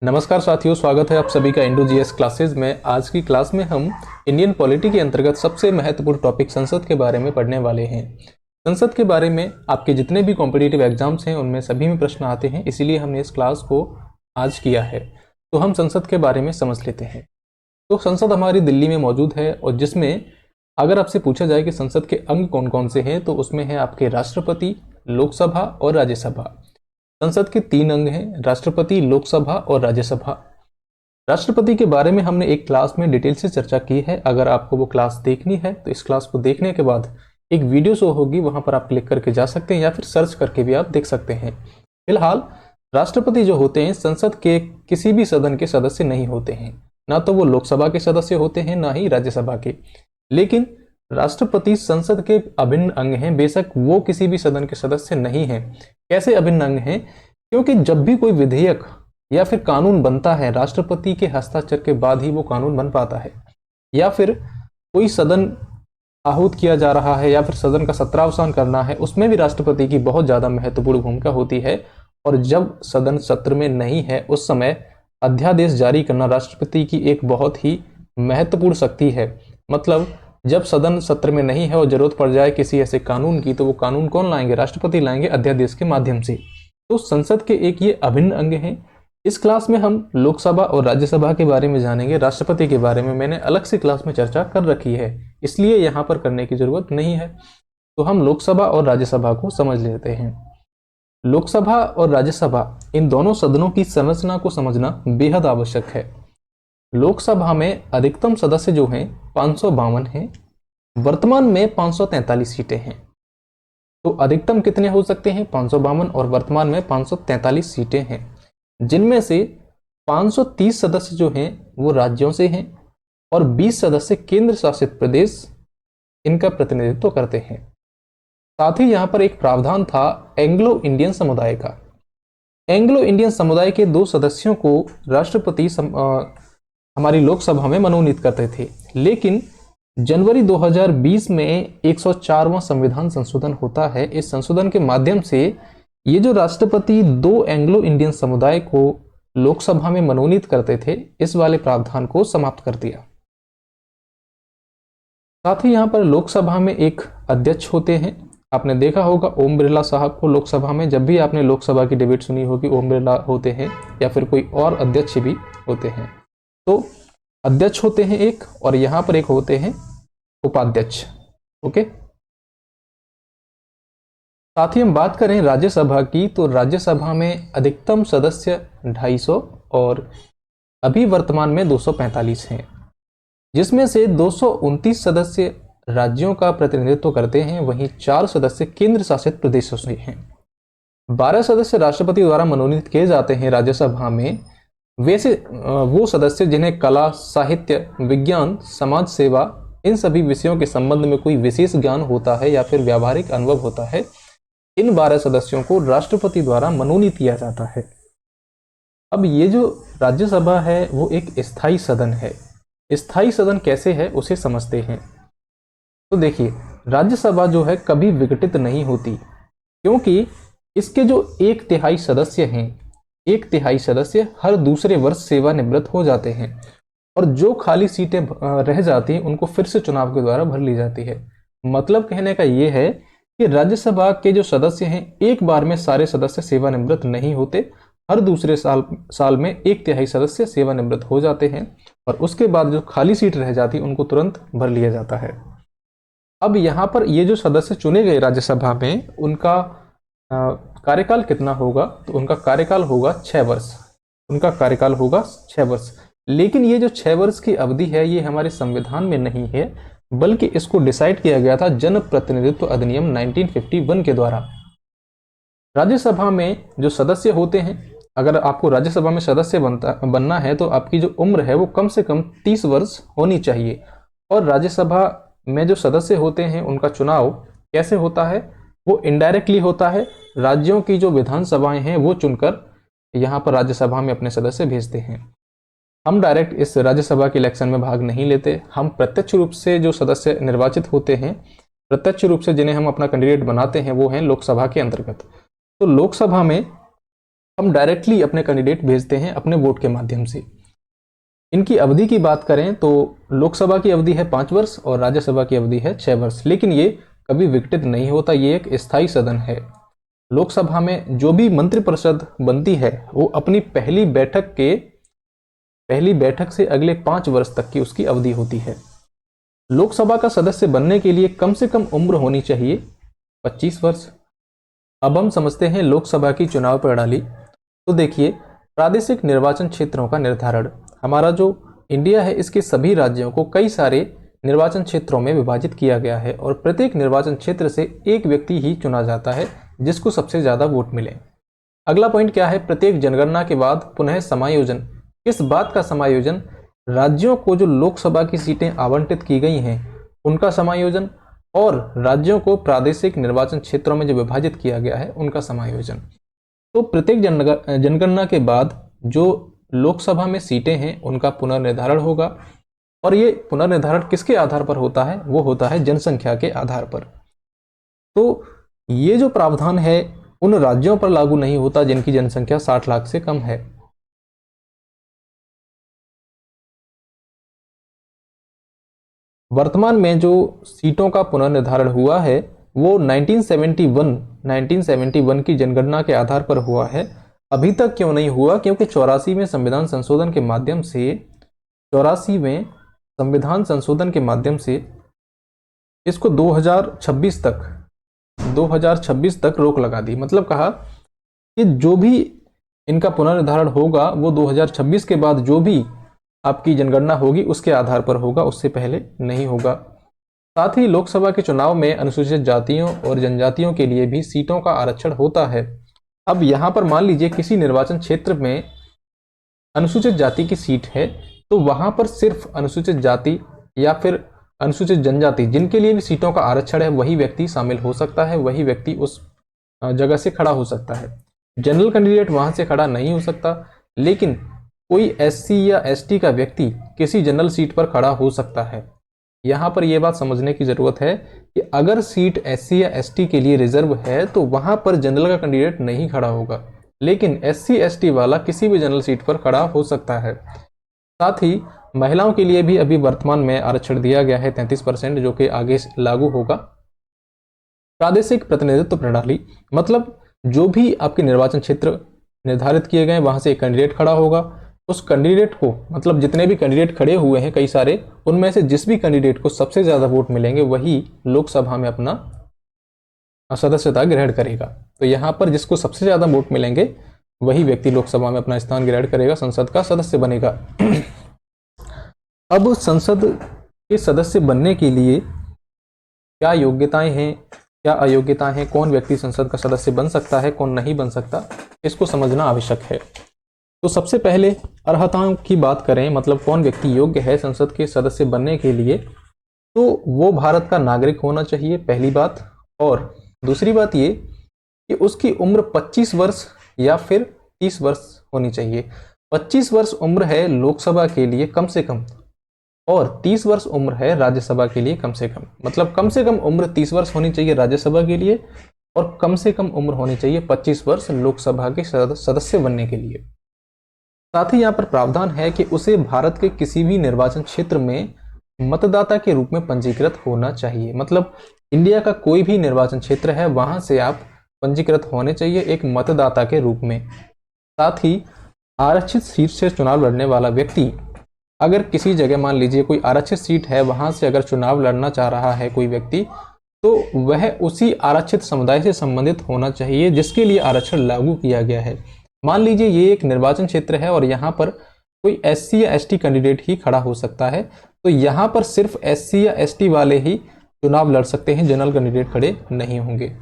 नमस्कार साथियों, स्वागत है आप सभी का इंडो जीएस क्लासेज में। आज की क्लास में हम इंडियन पॉलिटी के अंतर्गत सबसे महत्वपूर्ण टॉपिक संसद के बारे में पढ़ने वाले हैं। संसद के बारे में आपके जितने भी कॉम्पिटिटिव एग्जाम्स हैं उनमें सभी में प्रश्न आते हैं, इसीलिए हमने इस क्लास को आज किया है। तो हम संसद के बारे में समझ लेते हैं। तो संसद हमारी दिल्ली में मौजूद है और जिसमें अगर आपसे पूछा जाए कि संसद के अंग कौन कौन से हैं तो उसमें है आपके राष्ट्रपति, लोकसभा और राज्यसभा। संसद के 3 अंग हैं, राष्ट्रपति, लोकसभा और राज्यसभा। राष्ट्रपति के बारे में हमने एक क्लास में डिटेल से चर्चा की है। अगर आपको वो क्लास देखनी है तो इस क्लास को देखने के बाद एक वीडियो शो होगी, वहां पर आप क्लिक करके जा सकते हैं या फिर सर्च करके भी आप देख सकते हैं। फिलहाल राष्ट्रपति जो होते हैं संसद के किसी भी सदन के सदस्य नहीं होते हैं, ना तो वो लोकसभा के सदस्य होते हैं ना ही राज्यसभा के। लेकिन राष्ट्रपति संसद के अभिन्न अंग हैं, बेशक वो किसी भी सदन के सदस्य नहीं हैं। कैसे अभिन्न अंग हैं? क्योंकि जब भी कोई विधेयक या फिर कानून बनता है, राष्ट्रपति के हस्ताक्षर के बाद ही वो कानून बन पाता है। या फिर कोई सदन आहूत किया जा रहा है या फिर सदन का सत्रावसान करना है, उसमें भी राष्ट्रपति की बहुत ज्यादा महत्वपूर्ण भूमिका होती है। और जब सदन सत्र में नहीं है उस समय अध्यादेश जारी करना राष्ट्रपति की एक बहुत ही महत्वपूर्ण शक्ति है। मतलब जब सदन सत्र में नहीं है और जरूरत पड़ जाए किसी ऐसे कानून की, तो वो कानून कौन लाएंगे? राष्ट्रपति लाएंगे अध्यादेश के माध्यम से। तो संसद के एक ये अभिन्न अंग हैं। इस क्लास में हम लोकसभा और राज्यसभा के बारे में जानेंगे। राष्ट्रपति के बारे में मैंने अलग से क्लास में चर्चा कर रखी है, इसलिए यहाँ पर करने की जरूरत नहीं है। तो हम लोकसभा और राज्यसभा को समझ लेते हैं। लोकसभा और राज्यसभा, इन दोनों सदनों की संरचना को समझना बेहद आवश्यक है। लोकसभा में अधिकतम सदस्य जो हैं 552 हैं। वर्तमान में 543 सीटें हैं। तो अधिकतम कितने हो सकते हैं? 552, और वर्तमान में 543 सीटें हैं, जिनमें से 530 सदस्य जो हैं वो राज्यों से हैं और 20 सदस्य केंद्र शासित प्रदेश इनका प्रतिनिधित्व करते हैं। साथ ही यहाँ पर एक प्रावधान था एंग्लो इंडियन समुदाय का। एंग्लो इंडियन समुदाय के 2 सदस्यों को राष्ट्रपति हमारी लोकसभा में मनोनीत करते थे। लेकिन जनवरी 2020 में 104वां संविधान संशोधन होता है। इस संशोधन के माध्यम से ये जो राष्ट्रपति 2 एंग्लो इंडियन समुदाय को लोकसभा में मनोनीत करते थे, इस वाले प्रावधान को समाप्त कर दिया। साथ ही यहाँ पर लोकसभा में एक अध्यक्ष होते हैं। आपने देखा होगा ओम बिरला साहब को लोकसभा में, जब भी आपने लोकसभा की डिबेट सुनी होगी, ओम बिरला होते हैं या फिर कोई और अध्यक्ष भी होते हैं। तो अध्यक्ष होते हैं एक, और यहां पर एक होते हैं उपाध्यक्ष। ओके। साथ ही हम बात करें राज्यसभा की, तो राज्यसभा में अधिकतम सदस्य 250 और अभी वर्तमान में 245 हैं, जिसमें से 229 सदस्य राज्यों का प्रतिनिधित्व करते हैं, वहीं 4 सदस्य केंद्र शासित प्रदेशों से हैं। 12 सदस्य राष्ट्रपति द्वारा मनोनीत किए जाते हैं राज्यसभा में। वैसे वो सदस्य जिन्हें कला, साहित्य, विज्ञान, समाज सेवा, इन सभी विषयों के संबंध में कोई विशेष ज्ञान होता है या फिर व्यावहारिक अनुभव होता है, इन 12 सदस्यों को राष्ट्रपति द्वारा मनोनीत किया जाता है। अब ये जो राज्यसभा है वो एक स्थायी सदन है। स्थायी सदन कैसे है उसे समझते हैं। तो देखिए, राज्यसभा जो है कभी विघटित नहीं होती, क्योंकि इसके जो 1/3 सदस्य हैं, 1/3 सदस्य हर दूसरे वर्ष सेवानिवृत्त हो जाते हैं, और जो खाली सीटें रह जाती हैं उनको फिर से चुनाव के द्वारा भर ली जाती है। मतलब कहने का ये है कि राज्यसभा के जो सदस्य हैं, एक बार में सारे सदस्य सेवानिवृत्त नहीं होते। हर दूसरे साल में 1/3 सदस्य सेवानिवृत्त हो जाते हैं, और उसके बाद जो खाली सीट रह जाती है उनको तुरंत भर लिया जाता है। अब यहाँ पर ये जो सदस्य चुने गए राज्यसभा में, उनका कार्यकाल कितना होगा? तो उनका कार्यकाल होगा 6 वर्ष। उनका कार्यकाल होगा 6 वर्ष। लेकिन ये जो 6 वर्ष की अवधि है ये हमारे संविधान में नहीं है, बल्कि इसको डिसाइड किया गया था जन प्रतिनिधित्व अधिनियम 1951 के द्वारा। राज्यसभा में जो सदस्य होते हैं, अगर आपको राज्यसभा में सदस्य बनना है तो आपकी जो उम्र है वो कम से कम 30 वर्ष होनी चाहिए। और राज्यसभा में जो सदस्य होते हैं उनका चुनाव कैसे होता है? वो इनडायरेक्टली होता है। राज्यों की जो विधानसभाएं हैं वो चुनकर यहाँ पर राज्यसभा में अपने सदस्य भेजते हैं। हम डायरेक्ट इस राज्यसभा के इलेक्शन में भाग नहीं लेते। हम प्रत्यक्ष रूप से जो सदस्य निर्वाचित होते हैं, प्रत्यक्ष रूप से जिन्हें हम अपना कैंडिडेट बनाते हैं, वो हैं लोकसभा के अंतर्गत। तो लोकसभा में हम डायरेक्टली अपने कैंडिडेट भेजते हैं अपने वोट के माध्यम से। इनकी अवधि की बात करें तो लोकसभा की अवधि है 5 वर्ष और राज्यसभा की अवधि है 6 वर्ष, लेकिन ये कभी विघटित नहीं होता, ये एक स्थायी सदन है। लोकसभा में जो भी मंत्रिपरिषद बनती है वो अपनी पहली बैठक से अगले 5 वर्ष तक की उसकी अवधि होती है। लोकसभा का सदस्य बनने के लिए कम से कम उम्र होनी चाहिए 25 वर्ष। अब हम समझते हैं लोकसभा की चुनाव प्रणाली। तो देखिए, प्रादेशिक निर्वाचन क्षेत्रों का निर्धारण। हमारा जो इंडिया है इसके सभी राज्यों को कई सारे निर्वाचन क्षेत्रों में विभाजित किया गया है और प्रत्येक निर्वाचन क्षेत्र से एक व्यक्ति ही चुना जाता है जिसको सबसे ज्यादा वोट मिले। अगला पॉइंट क्या है, प्रत्येक जनगणना के बाद पुनः समायोजन। किस बात का समायोजन? राज्यों को जो लोकसभा की सीटें आवंटित की गई हैं उनका समायोजन और राज्यों को प्रादेशिक निर्वाचन क्षेत्रों में जो विभाजित किया गया है उनका समायोजन। तो प्रत्येक जनगणना के बाद जो लोकसभा में सीटें हैं उनका पुनर्निर्धारण होगा और ये पुनर्निर्धारण किसके आधार पर होता है? वो होता है जनसंख्या के आधार पर। तो ये जो प्रावधान है उन राज्यों पर लागू नहीं होता जिनकी जनसंख्या 60 लाख से कम है। वर्तमान में जो सीटों का पुनर्निर्धारण हुआ है वो 1971 की जनगणना के आधार पर हुआ है। अभी तक क्यों नहीं हुआ? क्योंकि 84 में संविधान संशोधन के माध्यम से इसको 2026 तक रोक लगा दी। मतलब कहा कि जो भी इनका पुनर्निर्धारण होगा वो 2026 के बाद जो भी आपकी जनगणना होगी उसके आधार पर होगा, उससे पहले नहीं होगा। साथ ही लोकसभा के चुनाव में अनुसूचित जातियों और जनजातियों के लिए भी सीटों का आरक्षण होता है। अब यहाँ पर मान लीजिए किसी निर्वाचन क्षेत्र में अनुसूचित जाति की सीट है तो वहां पर सिर्फ अनुसूचित जाति या फिर अनुसूचित जनजाति जिनके लिए भी सीटों का आरक्षण है वही व्यक्ति शामिल हो सकता है, वही व्यक्ति उस जगह से खड़ा हो सकता है। जनरल कैंडिडेट वहां से खड़ा नहीं हो सकता, लेकिन कोई एससी या एसटी का व्यक्ति किसी जनरल सीट पर खड़ा हो सकता है। यहाँ पर यह बात समझने की जरूरत है कि अगर सीट एससी या एसटी के लिए रिजर्व है तो वहां पर जनरल का कैंडिडेट नहीं खड़ा होगा, लेकिन एससी एसटी वाला किसी भी जनरल सीट पर खड़ा हो सकता है। साथ ही महिलाओं के लिए भी अभी वर्तमान में आरक्षण दिया गया है 33%, जो कि आगे लागू होगा। प्रादेशिक प्रतिनिधित्व प्रणाली, मतलब जो भी आपके निर्वाचन क्षेत्र निर्धारित किए गए वहां से एक कैंडिडेट खड़ा होगा। उस कैंडिडेट को, मतलब जितने भी कैंडिडेट खड़े हुए हैं कई सारे, उनमें से जिस भी कैंडिडेट को सबसे ज्यादा वोट मिलेंगे वही लोकसभा में अपना सदस्यता ग्रहण करेगा। तो यहाँ पर जिसको सबसे ज्यादा वोट मिलेंगे वही व्यक्ति लोकसभा में अपना स्थान ग्रहण करेगा, संसद का सदस्य बनेगा। अब संसद के सदस्य बनने के लिए क्या योग्यताएं हैं, क्या अयोग्यताएं हैं, कौन व्यक्ति संसद का सदस्य बन सकता है, कौन नहीं बन सकता, इसको समझना आवश्यक है। तो सबसे पहले अर्हताओं की बात करें, मतलब कौन व्यक्ति योग्य है संसद के सदस्य बनने के लिए, तो वो भारत का नागरिक होना चाहिए, पहली बात। और दूसरी बात ये कि उसकी उम्र 25 वर्ष या फिर 30 वर्ष होनी चाहिए। 25 वर्ष उम्र है लोकसभा के लिए कम से कम और 30 वर्ष उम्र है राज्यसभा के लिए कम से कम। मतलब कम से कम उम्र 30 वर्ष होनी चाहिए राज्यसभा के लिए और कम से कम उम्र होनी चाहिए 25 वर्ष लोकसभा के सदस्य बनने के लिए। साथ ही यहाँ पर प्रावधान है कि उसे भारत के किसी भी निर्वाचन क्षेत्र में मतदाता के रूप में पंजीकृत होना चाहिए। मतलब इंडिया का कोई भी निर्वाचन क्षेत्र है वहां से आप पंजीकृत होने चाहिए एक मतदाता के रूप में। साथ ही आरक्षित सीट से चुनाव लड़ने वाला व्यक्ति अगर किसी जगह, मान लीजिए कोई आरक्षित सीट है, वहां से अगर चुनाव लड़ना चाह रहा है कोई व्यक्ति, तो वह उसी आरक्षित समुदाय से संबंधित होना चाहिए जिसके लिए आरक्षण लागू किया गया है। मान लीजिए ये एक निर्वाचन क्षेत्र है और यहाँ पर कोई एससी या एसटी कैंडिडेट ही खड़ा हो सकता है, तो यहाँ पर सिर्फ एससी या एसटी वाले ही चुनाव लड़ सकते हैं, जनरल कैंडिडेट खड़े नहीं होंगे।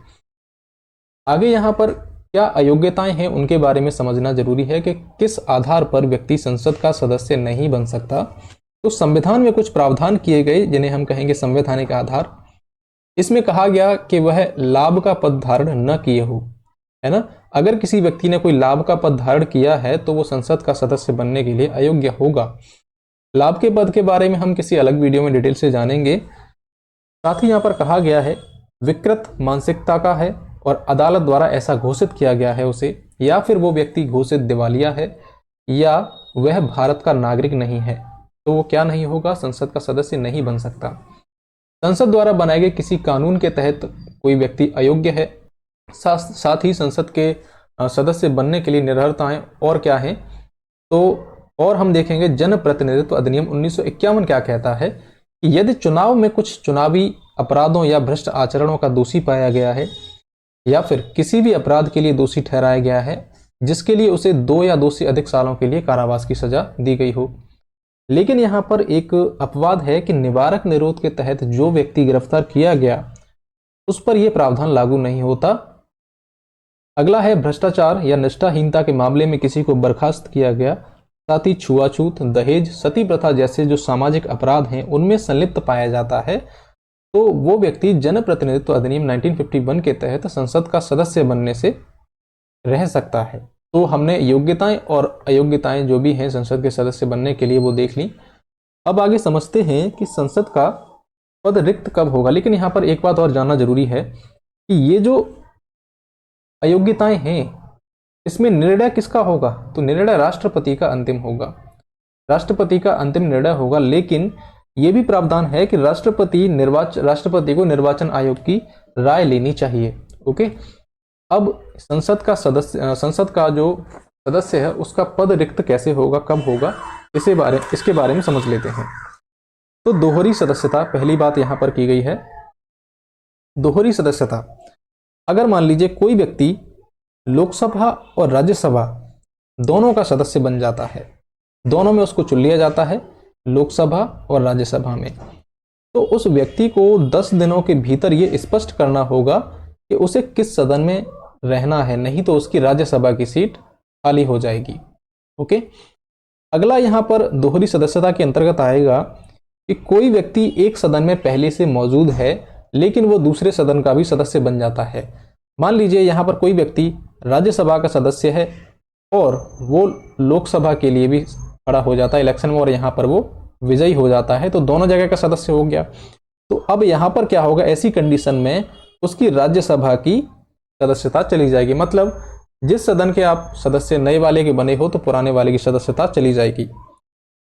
आगे यहाँ पर क्या अयोग्यताएं हैं उनके बारे में समझना जरूरी है कि किस आधार पर व्यक्ति संसद का सदस्य नहीं बन सकता। तो संविधान में कुछ प्रावधान किए गए जिन्हें हम कहेंगे संवैधानिक आधार। इसमें कहा गया कि वह लाभ का पद धारण न किए हो, है ना। अगर किसी व्यक्ति ने कोई लाभ का पद धारण किया है तो वो संसद का सदस्य बनने के लिए अयोग्य होगा। लाभ के पद के बारे में हम किसी अलग वीडियो में डिटेल से जानेंगे। साथ ही यहाँ पर कहा गया है विकृत मानसिकता का है और अदालत द्वारा ऐसा घोषित किया गया है उसे या फिर वो व्यक्ति घोषित दिवालिया है, या वह भारत का नागरिक नहीं है, तो वो क्या नहीं होगा, संसद का सदस्य नहीं बन सकता। संसद द्वारा बनाए गए किसी कानून के तहत कोई व्यक्ति अयोग्य है। साथ ही संसद के सदस्य बनने के लिए निर्भरताएं और क्या है, तो और हम देखेंगे जन प्रतिनिधित्व अधिनियम 1951 क्या कहता है कि यदि चुनाव में कुछ चुनावी अपराधों या भ्रष्ट आचरणों का दोषी पाया गया है, या फिर किसी भी अपराध के लिए दोषी ठहराया गया है जिसके लिए उसे 2 या 2 से अधिक सालों के लिए कारावास की सजा दी गई हो। लेकिन यहाँ पर एक अपवाद है कि निवारक निरोध के तहत जो व्यक्ति गिरफ्तार किया गया उस पर यह प्रावधान लागू नहीं होता। अगला है भ्रष्टाचार या निष्ठाहीनता के मामले में किसी को बर्खास्त किया गया, साथ ही छुआछूत, दहेज, सती प्रथा जैसे जो सामाजिक अपराध हैं उनमें संलिप्त पाया जाता है, तो वो व्यक्ति जनप्रतिनिधित्व अधिनियम 1951 के तहत संसद का सदस्य बनने से रह सकता है। तो हमने योग्यताएं और अयोग्यताएं जो भी हैं संसद के सदस्य बनने के लिए वो देख ली। अब आगे समझते हैं कि संसद का पद रिक्त कब होगा। लेकिन यहाँ पर एक बात और जानना जरूरी है कि ये जो अयोग्यताएं हैं इसमें निर्णय किसका होगा, तो निर्णय राष्ट्रपति का अंतिम होगा, राष्ट्रपति का अंतिम निर्णय होगा। लेकिन यह भी प्रावधान है कि राष्ट्रपति को निर्वाचन आयोग की राय लेनी चाहिए। ओके, अब संसद का जो सदस्य है उसका पद रिक्त कैसे होगा, कब होगा, इसके बारे में समझ लेते हैं। तो दोहरी सदस्यता पहली बात यहां पर की गई है। दोहरी सदस्यता, अगर मान लीजिए कोई व्यक्ति लोकसभा और राज्यसभा दोनों का सदस्य बन जाता है, दोनों में उसको चुन लिया जाता है, लोकसभा और राज्यसभा में, तो उस व्यक्ति को 10 दिनों के भीतर ये स्पष्ट करना होगा कि उसे किस सदन में रहना है, नहीं तो उसकी राज्यसभा की सीट खाली हो जाएगी। ओके, अगला यहाँ पर दोहरी सदस्यता के अंतर्गत आएगा कि कोई व्यक्ति एक सदन में पहले से मौजूद है लेकिन वो दूसरे सदन का भी सदस्य बन जाता है। मान लीजिए यहाँ पर कोई व्यक्ति राज्यसभा का सदस्य है और वो लोकसभा के लिए भी खड़ा हो जाता है इलेक्शन में और यहाँ पर वो विजयी हो जाता है, तो दोनों जगह का सदस्य हो गया। तो अब यहाँ पर क्या होगा, ऐसी कंडीशन में उसकी राज्यसभा की सदस्यता चली जाएगी। मतलब जिस सदन के आप सदस्य नए वाले के बने हो तो पुराने वाले की सदस्यता चली जाएगी।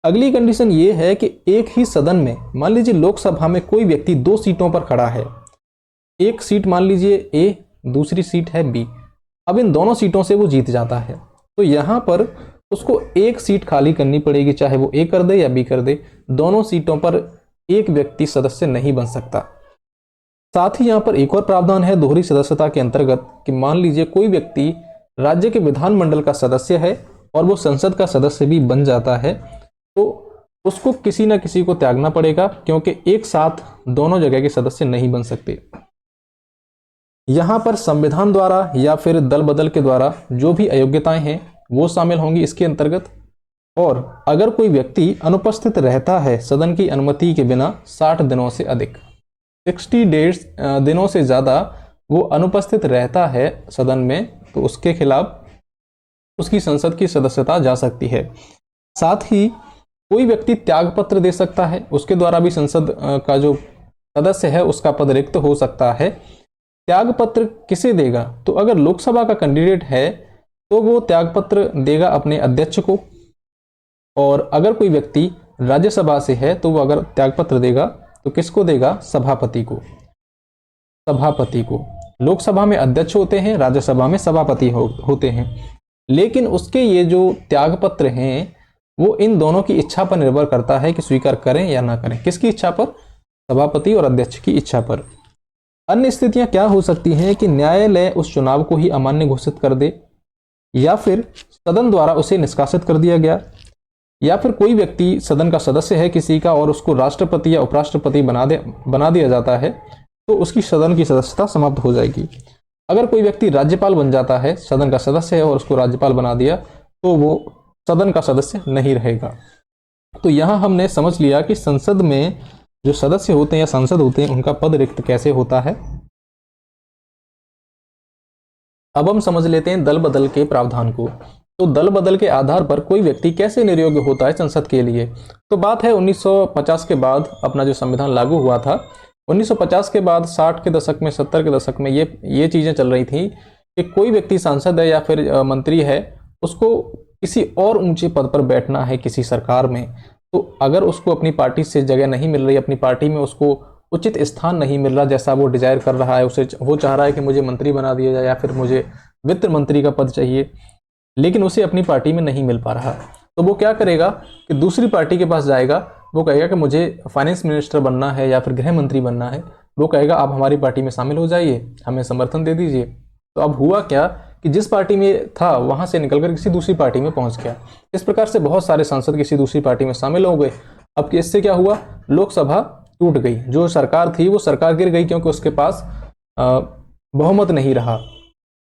अगली कंडीशन ये है कि एक ही सदन में, मान लीजिए लोकसभा में कोई व्यक्ति 2 सीटों पर खड़ा है, एक सीट मान लीजिए ए, दूसरी सीट है बी। अब इन दोनों सीटों से वो जीत जाता है, तो यहाँ पर उसको एक सीट खाली करनी पड़ेगी, चाहे वो ए कर दे या बी कर दे, दोनों सीटों पर एक व्यक्ति सदस्य नहीं बन सकता। साथ ही यहाँ पर एक और प्रावधान है दोहरी सदस्यता के अंतर्गत कि मान लीजिए कोई व्यक्ति राज्य के विधानमंडल का सदस्य है और वो संसद का सदस्य भी बन जाता है, तो उसको किसी न किसी को त्यागना पड़ेगा, क्योंकि एक साथ दोनों जगह के सदस्य नहीं बन सकते। यहाँ पर संविधान द्वारा या फिर दल बदल के द्वारा जो भी अयोग्यताएं हैं वो शामिल होंगी इसके अंतर्गत। और अगर कोई व्यक्ति अनुपस्थित रहता है सदन की अनुमति के बिना 60 दिनों से अधिक, 60 दिनों से ज़्यादा वो अनुपस्थित रहता है सदन में, तो उसके खिलाफ उसकी संसद की सदस्यता जा सकती है। साथ ही कोई व्यक्ति त्यागपत्र दे सकता है, उसके द्वारा भी संसद का जो सदस्य है उसका पद रिक्त हो सकता है। त्यागपत्र किसे देगा, तो अगर लोकसभा का कैंडिडेट है तो वो त्यागपत्र देगा अपने अध्यक्ष को, और अगर कोई व्यक्ति राज्यसभा से है तो वो अगर त्यागपत्र देगा तो किसको देगा, सभापति को। सभापति को, लोकसभा में अध्यक्ष होते हैं, राज्यसभा में सभापति होते हैं। लेकिन उसके ये जो त्यागपत्र हैं वो इन दोनों की इच्छा पर निर्भर करता है कि स्वीकार करें या ना करें। किसकी इच्छा पर, सभापति और अध्यक्ष की इच्छा पर। अन्य स्थितियां क्या हो सकती हैं कि न्यायालय उस चुनाव को ही अमान्य घोषित कर दे, या फिर सदन द्वारा उसे निष्कासित कर दिया गया, या फिर कोई व्यक्ति सदन का सदस्य है किसी का और उसको राष्ट्रपति या उपराष्ट्रपति बना दिया जाता है, तो उसकी सदन की सदस्यता समाप्त हो जाएगी। अगर कोई व्यक्ति राज्यपाल बन जाता है, सदन का सदस्य है और उसको राज्यपाल बना दिया, तो वो सदन का सदस्य नहीं रहेगा। तो यहाँ हमने समझ लिया कि संसद में जो सदस्य होते हैं या सांसद होते हैं उनका पद रिक्त कैसे होता है। अब हम समझ लेते हैं दल बदल के प्रावधान को। तो दल बदल के आधार पर कोई व्यक्ति कैसे निर्योग्य होता है संसद के लिए। तो बात है 1950 के बाद अपना जो संविधान लागू हुआ था, 1950 के बाद 60 के दशक में, 70 के दशक में ये चीज़ें चल रही थी कि कोई व्यक्ति सांसद है या फिर मंत्री है, उसको किसी और ऊंचे पद पर बैठना है किसी सरकार में, तो अगर उसको अपनी पार्टी से जगह नहीं मिल रही, अपनी पार्टी में उसको उचित स्थान नहीं मिल रहा जैसा वो डिजायर कर रहा है, उसे वो चाह रहा है कि मुझे मंत्री बना दिया जाए या फिर मुझे वित्त मंत्री का पद चाहिए, लेकिन उसे अपनी पार्टी में नहीं मिल पा रहा, तो वो क्या करेगा कि दूसरी पार्टी के पास जाएगा। वो कहेगा कि मुझे फाइनेंस मिनिस्टर बनना है या फिर गृह मंत्री बनना है। वो कहेगा आप हमारी पार्टी में शामिल हो जाइए, हमें समर्थन दे दीजिए। तो अब हुआ क्या कि जिस पार्टी में था वहां से निकलकर किसी दूसरी पार्टी में पहुंच गया। इस प्रकार से बहुत सारे सांसद किसी दूसरी पार्टी में शामिल हो गए। अब इससे क्या हुआ, लोकसभा टूट गई, जो सरकार थी वो सरकार गिर गई, क्योंकि उसके पास बहुमत नहीं रहा।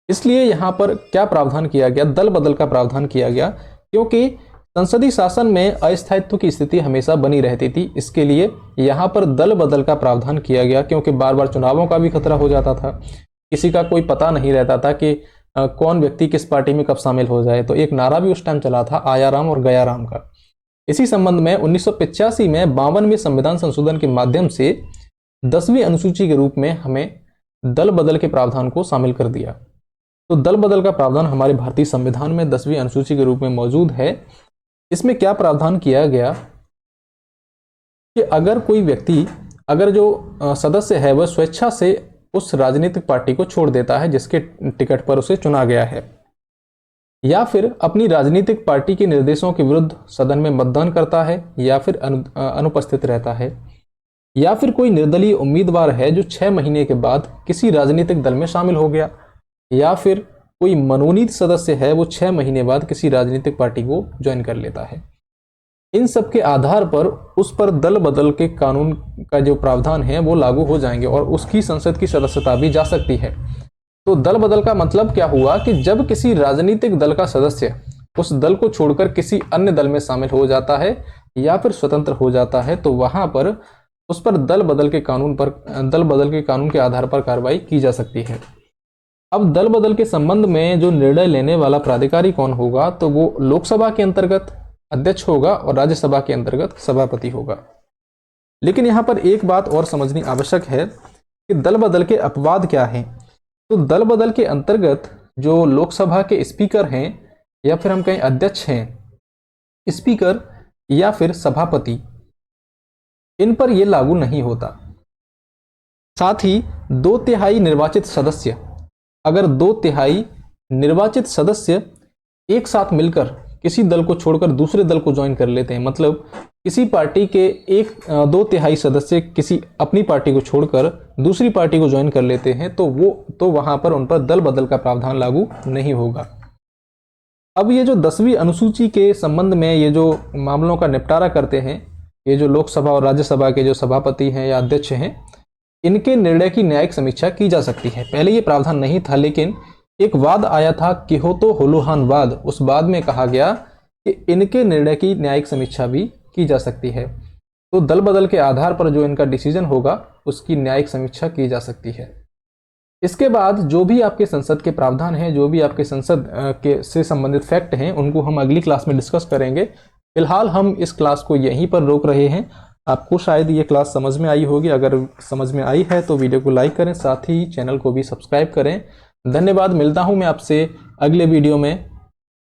इसलिए यहाँ पर क्या प्रावधान किया गया, दल बदल का प्रावधान किया गया, क्योंकि संसदीय शासन में अस्थायित्व की स्थिति हमेशा बनी रहती थी। इसके लिए यहाँ पर दल बदल का प्रावधान किया गया, क्योंकि बार बार चुनावों का भी खतरा हो जाता था, किसी का कोई पता नहीं रहता था कि कौन व्यक्ति किस पार्टी में कब शामिल हो जाए। तो एक नारा भी उस टाइम चला था, आया राम और गया राम का। इसी संबंध में 1985 में 52वें संविधान संशोधन के माध्यम से 10वीं अनुसूची के रूप में हमें दल बदल के प्रावधान को शामिल कर दिया। तो दल बदल का प्रावधान हमारे भारतीय संविधान में 10वीं अनुसूची के रूप में मौजूद है। इसमें क्या प्रावधान किया गया कि अगर कोई व्यक्ति, अगर जो सदस्य है वह स्वेच्छा से उस राजनीतिक पार्टी को छोड़ देता है जिसके टिकट पर उसे चुना गया है, या फिर अपनी राजनीतिक पार्टी के निर्देशों के विरुद्ध सदन में मतदान करता है, या फिर अनुपस्थित रहता है, या फिर कोई निर्दलीय उम्मीदवार है जो 6 महीने के बाद किसी राजनीतिक दल में शामिल हो गया, या फिर कोई मनोनीत सदस्य है वो 6 महीने बाद किसी राजनीतिक पार्टी को ज्वाइन कर लेता है। इन सब के आधार पर उस पर दल बदल के कानून का जो प्रावधान है वो लागू हो जाएंगे और उसकी संसद की सदस्यता भी जा सकती है। तो दल बदल का मतलब क्या हुआ कि जब किसी राजनीतिक दल का सदस्य उस दल को छोड़कर किसी अन्य दल में शामिल हो जाता है या फिर स्वतंत्र हो जाता है, तो वहां पर उस पर दल बदल के कानून के आधार पर कार्रवाई की जा सकती है। अब दल बदल के संबंध में जो निर्णय लेने वाला प्राधिकारी कौन होगा, तो वो लोकसभा के अंतर्गत अध्यक्ष होगा और राज्यसभा के अंतर्गत सभापति होगा। लेकिन यहाँ पर एक बात और समझनी आवश्यक है कि दल बदल के अपवाद क्या हैं। तो दल बदल के अंतर्गत जो लोकसभा के स्पीकर हैं, या फिर हम कहें अध्यक्ष हैं, स्पीकर या फिर सभापति, इन पर यह लागू नहीं होता। साथ ही 2/3 निर्वाचित सदस्य, अगर 2/3 निर्वाचित सदस्य एक साथ मिलकर किसी दल को छोड़कर दूसरे दल को ज्वाइन कर लेते हैं, मतलब किसी पार्टी के 2/3 सदस्य किसी अपनी पार्टी को छोड़कर दूसरी पार्टी को ज्वाइन कर लेते हैं, तो वहां पर उन पर दल बदल का प्रावधान लागू नहीं होगा। अब ये जो 10वीं अनुसूची के संबंध में ये जो मामलों का निपटारा करते हैं, ये जो लोकसभा और राज्यसभा के जो सभापति हैं या अध्यक्ष हैं, इनके निर्णय की न्यायिक समीक्षा की जा सकती है। पहले ये प्रावधान नहीं था, लेकिन एक वाद आया था, किहोतो होलोहान वाद। उस वाद में कहा गया कि इनके निर्णय की न्यायिक समीक्षा भी की जा सकती है। तो दल बदल के आधार पर जो इनका डिसीजन होगा उसकी न्यायिक समीक्षा की जा सकती है। इसके बाद जो भी आपके संसद के प्रावधान हैं, जो भी आपके संसद के से संबंधित फैक्ट हैं, उनको हम अगली क्लास में डिस्कस करेंगे। फिलहाल हम इस क्लास को यहीं पर रोक रहे हैं। आपको शायद ये क्लास समझ में आई होगी। अगर समझ में आई है तो वीडियो को लाइक करें, साथ ही चैनल को भी सब्सक्राइब करें। धन्यवाद। मिलता हूं मैं आपसे अगले वीडियो में।